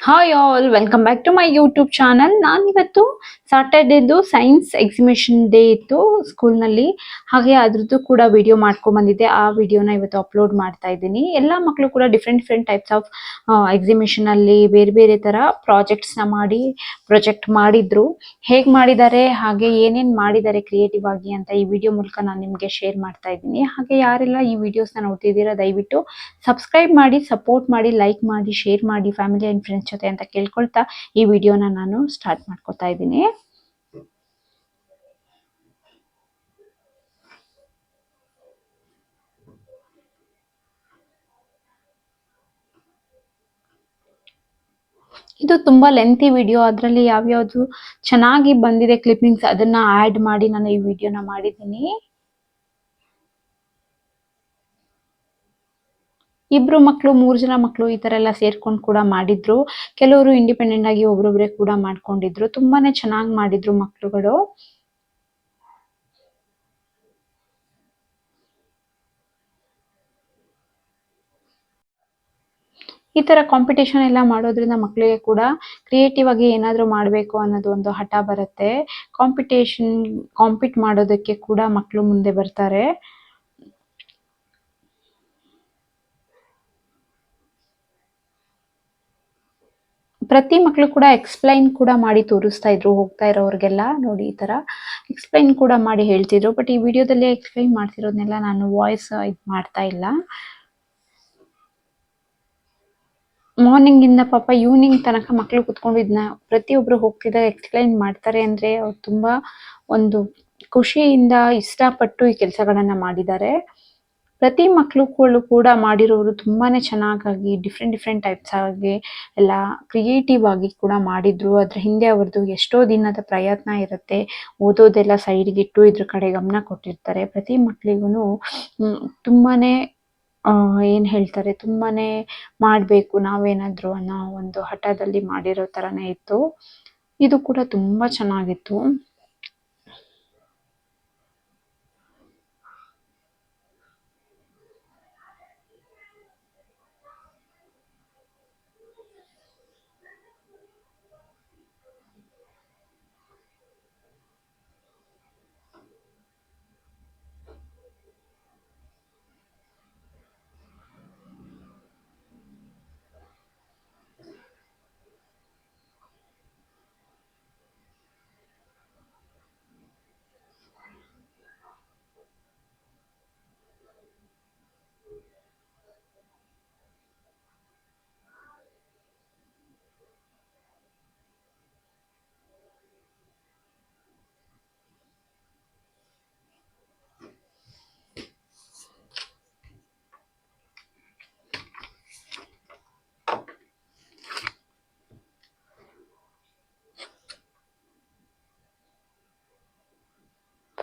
Hi all welcome back to my YouTube channel. ನಾನಿವತ್ತು ಸಾಟರ್ಡೇದು science exhibition day ಇತ್ತು ಸ್ಕೂಲ್ನಲ್ಲಿ. ಹಾಗೆ ಅದ್ರದ್ದು ಕೂಡ ವಿಡಿಯೋ ಮಾಡ್ಕೊಂಡ್ ಬಂದಿದ್ದೆ. ಆ ವಿಡಿಯೋನ ಇವತ್ತು ಅಪ್ಲೋಡ್ ಮಾಡ್ತಾ ಇದ್ದೀನಿ. ಎಲ್ಲ ಮಕ್ಕಳು ಕೂಡ different different types of exhibition ಅಲ್ಲಿ ಬೇರೆ ಬೇರೆ ತರ ಪ್ರಾಜೆಕ್ಟ್ಸ್ ನ ಮಾಡಿ ಪ್ರೊಜೆಕ್ಟ್ ಮಾಡಿದ್ರು. ಹೇಗ್ ಮಾಡಿದ್ದಾರೆ ಹಾಗೆ ಏನೇನ್ ಮಾಡಿದ್ದಾರೆ ಕ್ರಿಯೇಟಿವ್ ಆಗಿ ಅಂತ ಈ ವಿಡಿಯೋ ಮೂಲಕ ನಾನು ನಿಮ್ಗೆ ಶೇರ್ ಮಾಡ್ತಾ ಇದ್ದೀನಿ. ಹಾಗೆ ಯಾರೆಲ್ಲ ಈ ವಿಡಿಯೋಸ್ ನ ನೋಡ್ತಿದ್ದೀರಾ ದಯವಿಟ್ಟು ಸಬ್ಸ್ಕ್ರೈಬ್ ಮಾಡಿ, ಸಪೋರ್ಟ್ ಮಾಡಿ, ಲೈಕ್ ಮಾಡಿ, ಶೇರ್ ಮಾಡಿ ಫ್ಯಾಮಿಲಿ ಅಂಡ್ ಫ್ರೆಂಡ್ಸ್ ಜೊತೆ ಅಂತ ಕೇಳ್ಕೊಳ್ತಾ ಈ ವಿಡಿಯೋನ ನಾನು ಸ್ಟಾರ್ಟ್ ಮಾಡ್ಕೊತಾ ಇದ್ದೀನಿ. ಇದು ತುಂಬಾ ಲೆಂತಿ ವಿಡಿಯೋ. ಅದರಲ್ಲಿ ಯಾವ್ಯಾವ್ದು ಚೆನ್ನಾಗಿ ಬಂದಿದೆ ಕ್ಲಿಪ್ಪಿಂಗ್ಸ್ ಅದನ್ನ ಆಡ್ ಮಾಡಿ ನಾನು ಈ ವಿಡಿಯೋನ ಮಾಡಿದ್ದೀನಿ. ಇಬ್ರು ಮಕ್ಕಳು, 3 ಜನ ಮಕ್ಕಳು ಈ ತರ ಎಲ್ಲ ಸೇರ್ಕೊಂಡು ಕೂಡ ಮಾಡಿದ್ರು. ಕೆಲವರು ಇಂಡಿಪೆಂಡೆಂಟ್ ಆಗಿ ಒಬ್ರೊಬ್ರೆ ಕೂಡ ಮಾಡ್ಕೊಂಡಿದ್ರು. ತುಂಬಾನೇ ಚೆನ್ನಾಗಿ ಮಾಡಿದ್ರು ಮಕ್ಕಳುಗಳು. ಈ ತರ ಕಾಂಪಿಟೇಷನ್ ಎಲ್ಲ ಮಾಡೋದ್ರಿಂದ ಮಕ್ಕಳಿಗೆ ಕೂಡ ಕ್ರಿಯೇಟಿವ್ ಆಗಿ ಏನಾದ್ರೂ ಮಾಡ್ಬೇಕು ಅನ್ನೋದು ಒಂದು ಹಠ ಬರುತ್ತೆ. ಕಾಂಪೀಟ್ ಮಾಡೋದಕ್ಕೆ ಕೂಡ ಮಕ್ಕಳು ಮುಂದೆ ಬರ್ತಾರೆ. ಪ್ರತಿ ಮಕ್ಕಳು ಕೂಡ ಎಕ್ಸ್ಪ್ಲೈನ್ ಕೂಡ ಮಾಡಿ ತೋರಿಸ್ತಾ ಇದ್ರು ಹೋಗ್ತಾ ಇರೋರ್ಗೆಲ್ಲ. ನೋಡಿ ಈ ತರ ಎಕ್ಸ್ಪ್ಲೈನ್ ಕೂಡ ಮಾಡಿ ಹೇಳ್ತಿದ್ರು. ಬಟ್ ಈ ವಿಡಿಯೋದಲ್ಲಿ ಎಕ್ಸ್ಪ್ಲೈನ್ ಮಾಡ್ತಿರೋದ್ನೆಲ್ಲ ನಾನು ವಾಯ್ಸ್ ಇದು ಮಾಡ್ತಾ ಇಲ್ಲ. ಮಾರ್ನಿಂಗ್ ಇಂದ ಪಾಪ ಈವ್ನಿಂಗ್ ತನಕ ಮಕ್ಕಳು ಕುತ್ಕೊಂಡು ಇದನ್ನ ಪ್ರತಿಯೊಬ್ರು ಹೋಗ್ತಿದ್ದಾಗ ಎಕ್ಸ್ಪ್ಲೈನ್ ಮಾಡ್ತಾರೆ ಅಂದ್ರೆ ಅವ್ರು ತುಂಬಾ ಒಂದು ಖುಷಿಯಿಂದ ಇಷ್ಟಪಟ್ಟು ಈ ಕೆಲಸಗಳನ್ನ ಮಾಡಿದ್ದಾರೆ. ಪ್ರತಿ ಮಕ್ಕಳುಗಳು ಕೂಡ ಮಾಡಿರೋರು ತುಂಬಾನೇ ಚೆನ್ನಾಗಿ ಡಿಫ್ರೆಂಟ್ ಡಿಫ್ರೆಂಟ್ ಟೈಪ್ಸ್ ಆಗಿ ಎಲ್ಲ ಕ್ರಿಯೇಟಿವ್ ಆಗಿ ಕೂಡ ಮಾಡಿದ್ರು. ಅದ್ರ ಹಿಂದೆ ಅವ್ರದ್ದು ಎಷ್ಟೋ ದಿನದ ಪ್ರಯತ್ನ ಇರುತ್ತೆ. ಓದೋದೆಲ್ಲ ಸೈಡ್ಗಿಟ್ಟು ಇದ್ರ ಕಡೆ ಗಮನ ಕೊಟ್ಟಿರ್ತಾರೆ. ಪ್ರತಿ ಮಕ್ಕಳಿಗೂ ತುಂಬಾನೇ ಏನ್ ಹೇಳ್ತಾರೆ, ತುಂಬಾನೇ ಮಾಡ್ಬೇಕು ನಾವೇನಾದ್ರೂ ಅನ್ನೋ ಒಂದು ಹಠದಲ್ಲಿ ಮಾಡಿರೋ ತರಾನೇ ಇತ್ತು. ಇದು ಕೂಡ ತುಂಬಾ ಚೆನ್ನಾಗಿತ್ತು.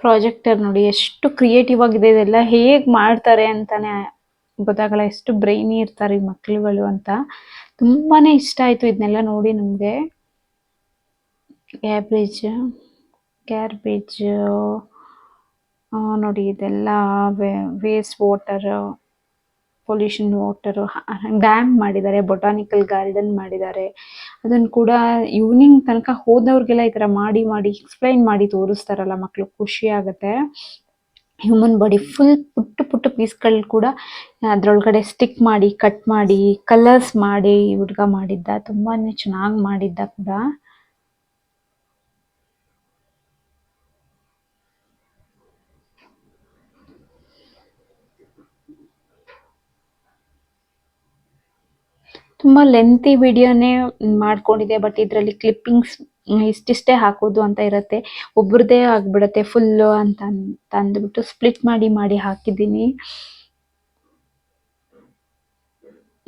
ಪ್ರಾಜೆಕ್ಟರ್ ನೋಡಿ ಎಷ್ಟು ಕ್ರಿಯೇಟಿವ್ ಆಗಿದೆ. ಇದೆಲ್ಲ ಹೇಗ್ ಮಾಡ್ತಾರೆ ಅಂತಾನೆ ಗೊತ್ತಾಗಲ್ಲ. ಎಷ್ಟು ಬ್ರೈನಿ ಇರ್ತಾರೆ ಈ ಮಕ್ಳುಗಳು ಅಂತ. ತುಂಬಾನೇ ಇಷ್ಟ ಆಯ್ತು ಇದನ್ನೆಲ್ಲ ನೋಡಿ ನಮ್ಗೆ. ಗ್ಯಾರ್ಬೇಜ್ ನೋಡಿ ಇದೆಲ್ಲ waste water, pollution water, dam ಮಾಡಿದ್ದಾರೆ, ಬೊಟಾನಿಕಲ್ ಗಾರ್ಡನ್ ಮಾಡಿದ್ದಾರೆ. ಅದನ್ನ ಕೂಡ ಈವ್ನಿಂಗ್ ತನಕ ಹೋದವ್ರಿಗೆಲ್ಲ ಈ ತರ ಮಾಡಿ ಮಾಡಿ ಎಕ್ಸ್ಪ್ಲೈನ್ ಮಾಡಿ ತೋರಿಸ್ತಾರಲ್ಲ ಮಕ್ಕಳು, ಖುಷಿ ಆಗತ್ತೆ. ಹ್ಯೂಮನ್ ಬಾಡಿ ಫುಲ್ ಪುಟ್ಟ ಪುಟ್ಟ ಪೀಸ್ಗಳು ಕೂಡ ಅದ್ರೊಳಗಡೆ ಸ್ಟಿಕ್ ಮಾಡಿ ಕಟ್ ಮಾಡಿ ಕಲರ್ಸ್ ಮಾಡಿ ಹುಡುಗ ಮಾಡಿದ್ದ. ತುಂಬಾನೇ ಚೆನ್ನಾಗಿ ಮಾಡಿದ್ದ ಕೂಡ. ತುಂಬಾ ಲೆಂತಿ ವಿಡಿಯೋನೇ ಮಾಡ್ಕೊಂಡಿದೆ. ಬಟ್ ಇದರಲ್ಲಿ ಕ್ಲಿಪ್ಪಿಂಗ್ಸ್ ಇಷ್ಟಿಷ್ಟೇ ಹಾಕೋದು ಅಂತ ಇರುತ್ತೆ. ಒಬ್ರದೇ ಆಗ್ಬಿಡತ್ತೆ ಫುಲ್ ಅಂತ ಅಂದ್ಬಿಟ್ಟು ಸ್ಪ್ಲಿಟ್ ಮಾಡಿ ಮಾಡಿ ಹಾಕಿದ್ದೀನಿ.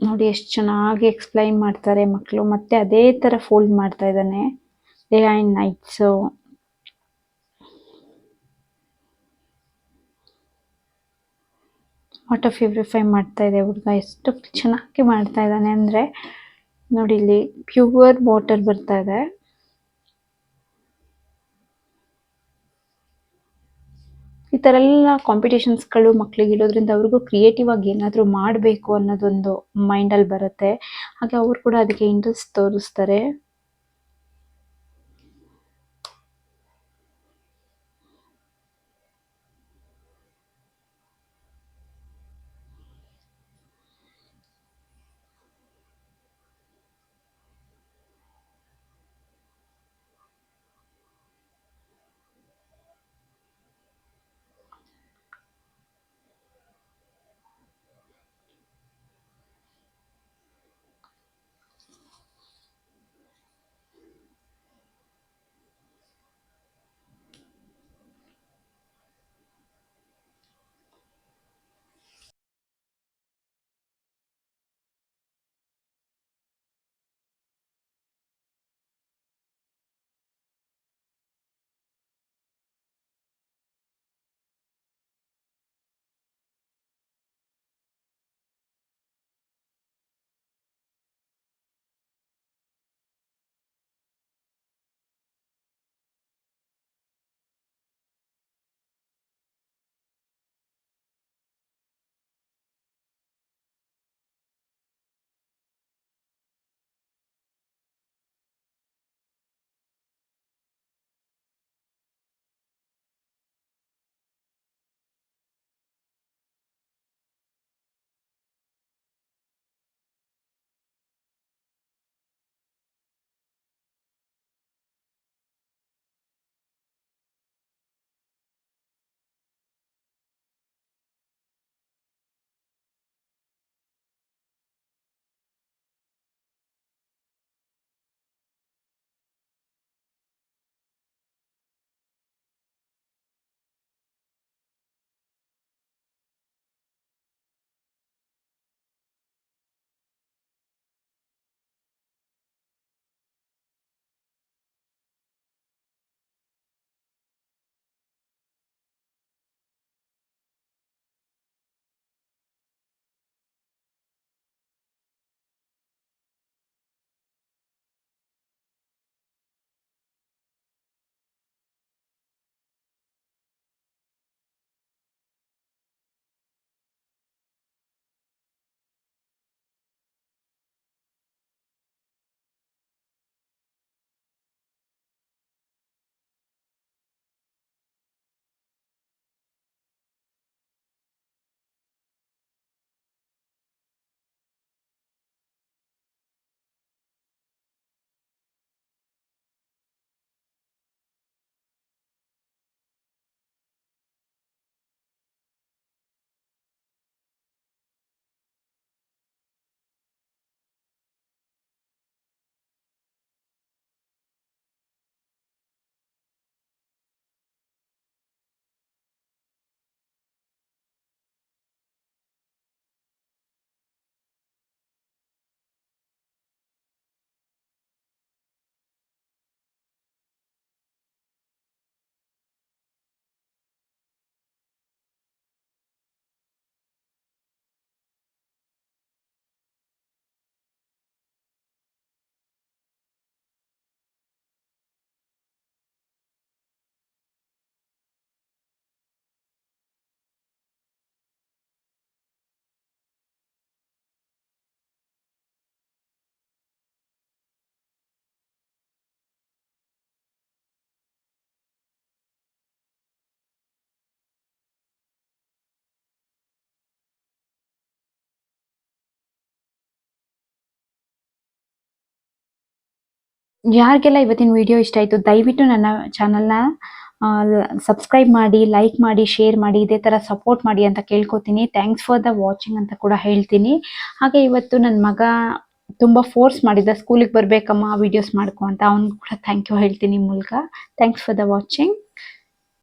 ನೋಡಿ ಎಷ್ಟು ಚೆನ್ನಾಗಿ ಎಕ್ಸ್ಪ್ಲೈನ್ ಮಾಡ್ತಾರೆ ಮಕ್ಕಳು. ಮತ್ತೆ ಅದೇ ತರ ಫೋಲ್ಡ್ ಮಾಡ್ತಾ ಇದ್ದಾನೆ day and nights. Water purify ಮಾಡ್ತಾ ಇದೆ ಹುಡುಗ. ಎಷ್ಟು ಚೆನ್ನಾಗಿ ಮಾಡ್ತಾ ಇದ್ದಾನೆ ಅಂದ್ರೆ ನೋಡಿ, ಇಲ್ಲಿ ಪ್ಯೂರ್ ವಾಟರ್ ಬರ್ತಾ ಇದೆ. ಈ ಥರ ಎಲ್ಲ ಕಾಂಪಿಟೇಷನ್ಸ್ಗಳು ಮಕ್ಳಿಗೆ ಇಡೋದ್ರಿಂದ ಅವ್ರಿಗೂ ಕ್ರಿಯೇಟಿವ್ ಆಗಿ ಏನಾದರೂ ಮಾಡಬೇಕು ಅನ್ನೋದೊಂದು ಮೈಂಡಲ್ಲಿ ಬರುತ್ತೆ. ಹಾಗೆ ಅವ್ರು ಕೂಡ ಅದಕ್ಕೆ ಇಂಟ್ರೆಸ್ಟ್ ತೋರಿಸ್ತಾರೆ. ಯಾರಿಗೆಲ್ಲ ಇವತ್ತಿನ ವಿಡಿಯೋ ಇಷ್ಟ ಆಯಿತು ದಯವಿಟ್ಟು ನನ್ನ ಚಾನಲ್ನ ಸಬ್ಸ್ಕ್ರೈಬ್ ಮಾಡಿ, ಲೈಕ್ ಮಾಡಿ, ಶೇರ್ ಮಾಡಿ, ಇದೇ ಥರ ಸಪೋರ್ಟ್ ಮಾಡಿ ಅಂತ ಕೇಳ್ಕೊತೀನಿ. ಥ್ಯಾಂಕ್ಸ್ ಫಾರ್ ದ ವಾಚಿಂಗ್ ಅಂತ ಕೂಡ ಹೇಳ್ತೀನಿ. ಹಾಗೆ ಇವತ್ತು ನನ್ನ ಮಗ ತುಂಬ ಫೋರ್ಸ್ ಮಾಡಿದ್ದ ಸ್ಕೂಲಿಗೆ ಬರಬೇಕಮ್ಮ ವಿಡಿಯೋಸ್ ಮಾಡ್ಕೊ ಅಂತ. ಅವ್ನಿಗೆ ಕೂಡ ಥ್ಯಾಂಕ್ ಯು ಹೇಳ್ತೀನಿ ಮೂಲಕ. Thanks for the watching.